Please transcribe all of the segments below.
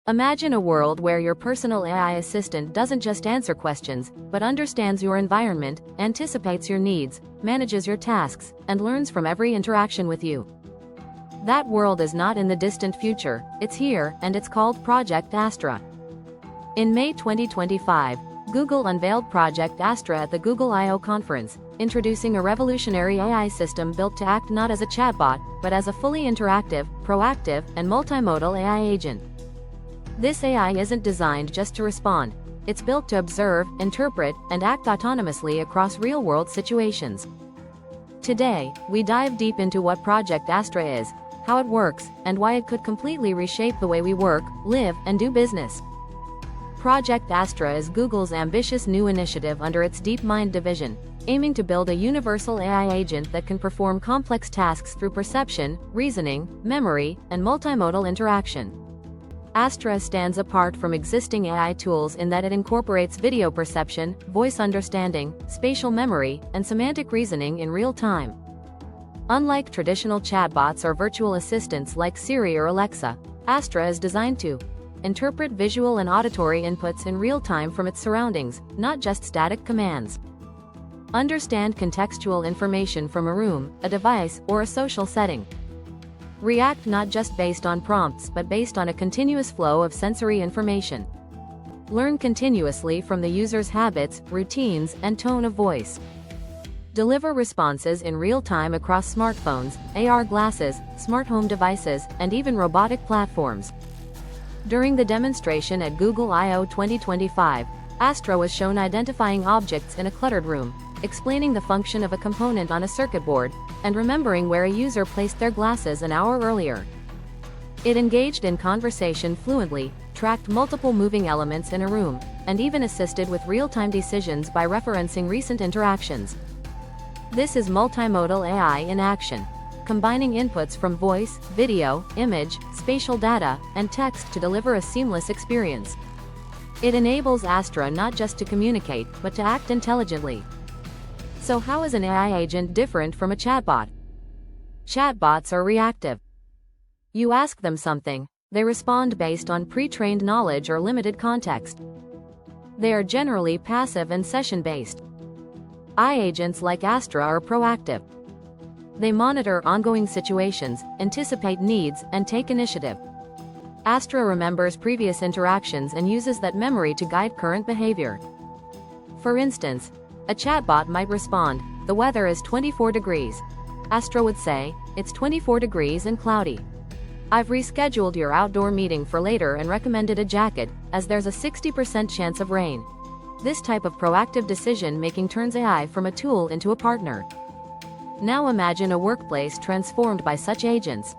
Imagine a world where your personal AI assistant doesn't just answer questions, but understands your environment, anticipates your needs, manages your tasks, and learns from every interaction with you. That world is not in the distant future, it's here, and it's called Project Astra. In May 2025, Google unveiled Project Astra at the Google I/O conference, introducing a revolutionary AI system built to act not as a chatbot, but as a fully interactive, proactive, and multimodal AI agent. This AI isn't designed just to respond. It's built to observe, interpret, and act autonomously across real-world situations. Today, we dive deep into what Project Astra is, how it works, and why it could completely reshape the way we work, live, and do business. Project Astra is Google's ambitious new initiative under its DeepMind division, aiming to build a universal AI agent that can perform complex tasks through perception, reasoning, memory, and multimodal interaction. Astra stands apart from existing AI tools in that it incorporates video perception, voice understanding, spatial memory, and semantic reasoning in real time. Unlike traditional chatbots or virtual assistants like Siri or Alexa, Astra is designed to interpret visual and auditory inputs in real time from its surroundings, not just static commands. Understand contextual information from a room, a device, or a social setting. React not just based on prompts but based on a continuous flow of sensory information. Learn continuously from the user's habits, routines, and tone of voice. Deliver responses in real time across smartphones, AR glasses, smart home devices, and even robotic platforms. During the demonstration at Google I/O 2025, Astra was shown identifying objects in a cluttered room, explaining the function of a component on a circuit board, and remembering where a user placed their glasses an hour earlier. It engaged in conversation fluently, tracked multiple moving elements in a room, and even assisted with real-time decisions by referencing recent interactions. This is multimodal AI in action, combining inputs from voice, video, image, spatial data, and text to deliver a seamless experience. It enables Astra not just to communicate, but to act intelligently. So how is an AI agent different from a chatbot? Chatbots are reactive. You ask them something, they respond based on pre-trained knowledge or limited context. They are generally passive and session-based. AI agents like Astra are proactive. They monitor ongoing situations, anticipate needs, and take initiative. Astra remembers previous interactions and uses that memory to guide current behavior. For instance, a chatbot might respond, "The weather is 24 degrees. Astra would say, "It's 24 degrees and cloudy. I've rescheduled your outdoor meeting for later and recommended a jacket, as there's a 60% chance of rain." This type of proactive decision-making turns AI from a tool into a partner. Now imagine a workplace transformed by such agents.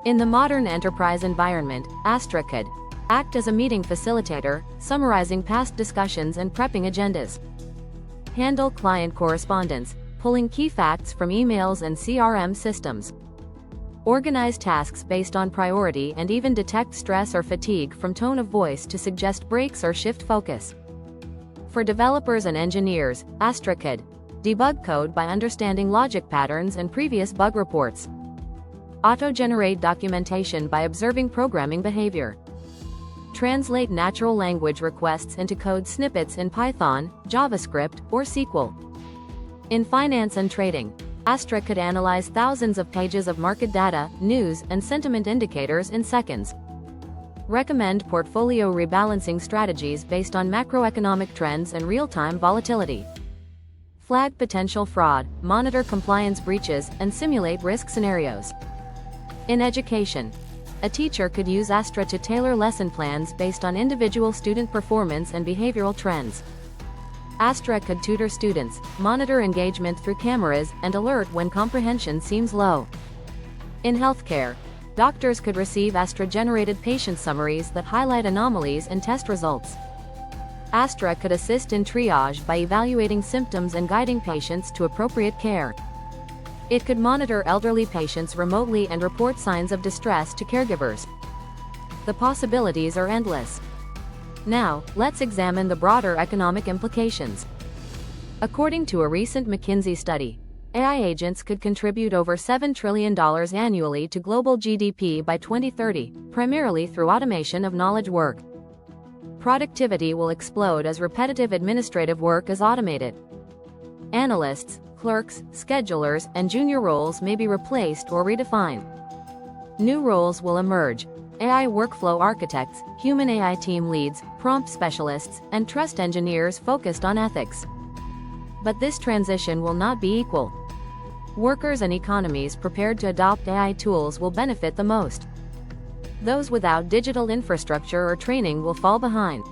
In the modern enterprise environment, Astra could act as a meeting facilitator, summarizing past discussions and prepping agendas. Handle client correspondence, pulling key facts from emails and CRM systems. Organize tasks based on priority and even detect stress or fatigue from tone of voice to suggest breaks or shift focus. For developers and engineers, Astra could debug code by understanding logic patterns and previous bug reports. Auto-generate documentation by observing programming behavior. Translate natural language requests into code snippets in Python, JavaScript, or SQL. In finance and trading, Astra could analyze thousands of pages of market data, news, and sentiment indicators in seconds. Recommend portfolio rebalancing strategies based on macroeconomic trends and real-time volatility. Flag potential fraud, monitor compliance breaches, and simulate risk scenarios. In education, a teacher could use Astra to tailor lesson plans based on individual student performance and behavioral trends. Astra could tutor students, monitor engagement through cameras, and alert when comprehension seems low. In healthcare, doctors could receive Astra-generated patient summaries that highlight anomalies in test results. Astra could assist in triage by evaluating symptoms and guiding patients to appropriate care. It could monitor elderly patients remotely and report signs of distress to caregivers. The possibilities are endless. Now, let's examine the broader economic implications. According to a recent McKinsey study, AI agents could contribute over $7 trillion annually to global GDP by 2030, primarily through automation of knowledge work. Productivity will explode as repetitive administrative work is automated. Analysts, clerks, schedulers, and junior roles may be replaced or redefined. New roles will emerge: AI workflow architects, human AI team leads, prompt specialists, and trust engineers focused on ethics. But this transition will not be equal. Workers and economies prepared to adopt AI tools will benefit the most. Those without digital infrastructure or training will fall behind.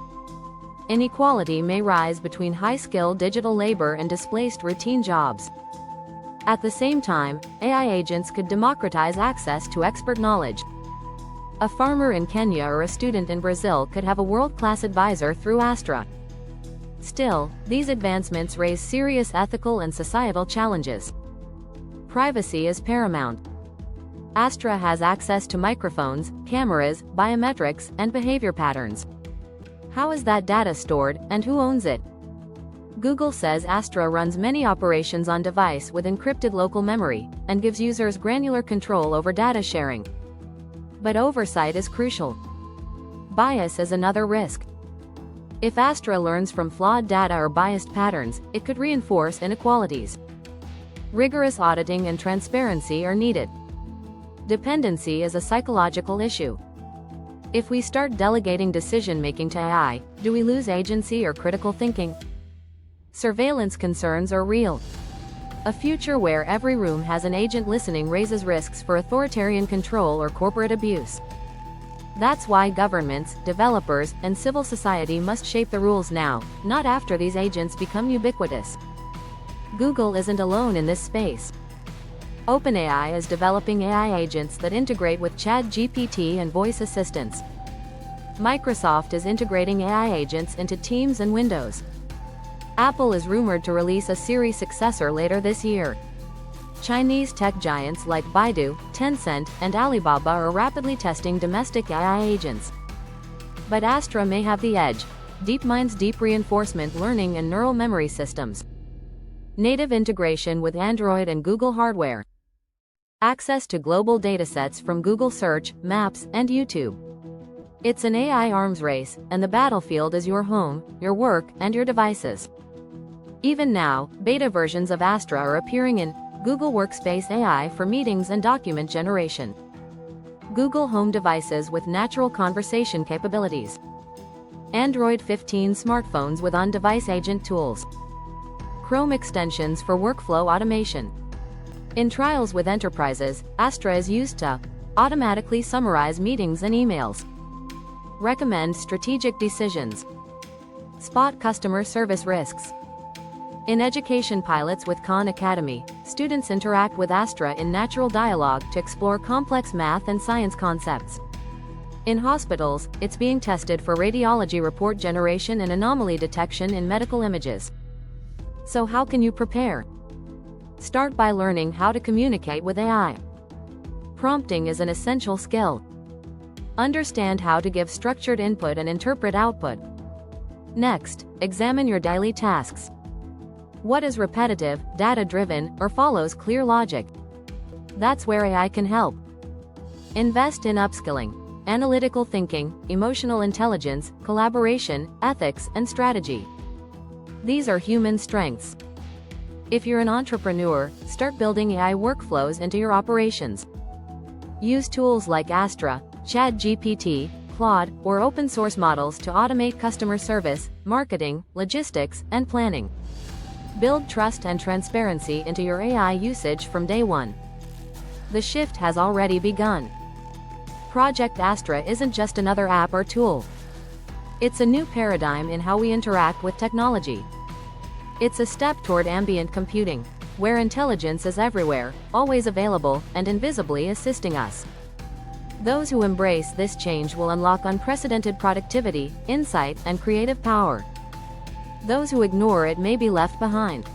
Inequality may rise between high-skilled digital labor and displaced routine jobs. At the same time, AI agents could democratize access to expert knowledge. A farmer in Kenya or a student in Brazil could have a world-class advisor through Astra. Still, these advancements raise serious ethical and societal challenges. Privacy is paramount. Astra has access to microphones, cameras, biometrics, and behavior patterns. How is that data stored, and who owns it? Google says Astra runs many operations on device with encrypted local memory, and gives users granular control over data sharing. But oversight is crucial. Bias is another risk. If Astra learns from flawed data or biased patterns, it could reinforce inequalities. Rigorous auditing and transparency are needed. Dependency is a psychological issue. If we start delegating decision-making to AI, do we lose agency or critical thinking? Surveillance concerns are real. A future where every room has an agent listening raises risks for authoritarian control or corporate abuse. That's why governments, developers, and civil society must shape the rules now, not after these agents become ubiquitous. Google isn't alone in this space. OpenAI is developing AI agents that integrate with ChatGPT and voice assistants. Microsoft is integrating AI agents into Teams and Windows. Apple is rumored to release a Siri successor later this year. Chinese tech giants like Baidu, Tencent, and Alibaba are rapidly testing domestic AI agents. But Astra may have the edge. DeepMind's deep reinforcement learning and neural memory systems. Native integration with Android and Google hardware. Access to global datasets from Google Search, Maps, and YouTube. It's an AI arms race, and the battlefield is your home, your work, and your devices. Even now, beta versions of Astra are appearing in Google Workspace AI for meetings and document generation. Google Home devices with natural conversation capabilities. Android 15 smartphones with on-device agent tools. Chrome extensions for workflow automation. In trials with enterprises, Astra is used to automatically summarize meetings and emails, recommend strategic decisions, spot customer service risks. In education pilots with Khan Academy, students interact with Astra in natural dialogue to explore complex math and science concepts. In hospitals, it's being tested for radiology report generation and anomaly detection in medical images. So how can you prepare? Start by learning how to communicate with AI. Prompting is an essential skill. Understand how to give structured input and interpret output. Next, examine your daily tasks. What is repetitive, data-driven, or follows clear logic? That's where AI can help. Invest in upskilling, analytical thinking, emotional intelligence, collaboration, ethics, and strategy. These are human strengths. If you're an entrepreneur, start building AI workflows into your operations. Use tools like Astra, ChatGPT, Claude, or open-source models to automate customer service, marketing, logistics, and planning. Build trust and transparency into your AI usage from day one. The shift has already begun. Project Astra isn't just another app or tool. It's a new paradigm in how we interact with technology. It's a step toward ambient computing, where intelligence is everywhere, always available, and invisibly assisting us. Those who embrace this change will unlock unprecedented productivity, insight, and creative power. Those who ignore it may be left behind.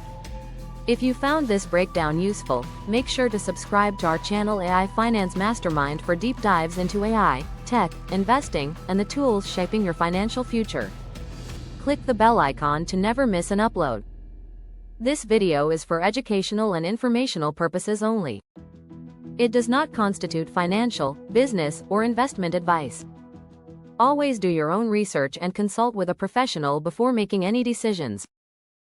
If you found this breakdown useful, make sure to subscribe to our channel AI Finance Mastermind for deep dives into AI, tech, investing, and the tools shaping your financial future. Click the bell icon to never miss an upload. This video is for educational and informational purposes only. It does not constitute financial, business, or investment advice. Always do your own research and consult with a professional before making any decisions.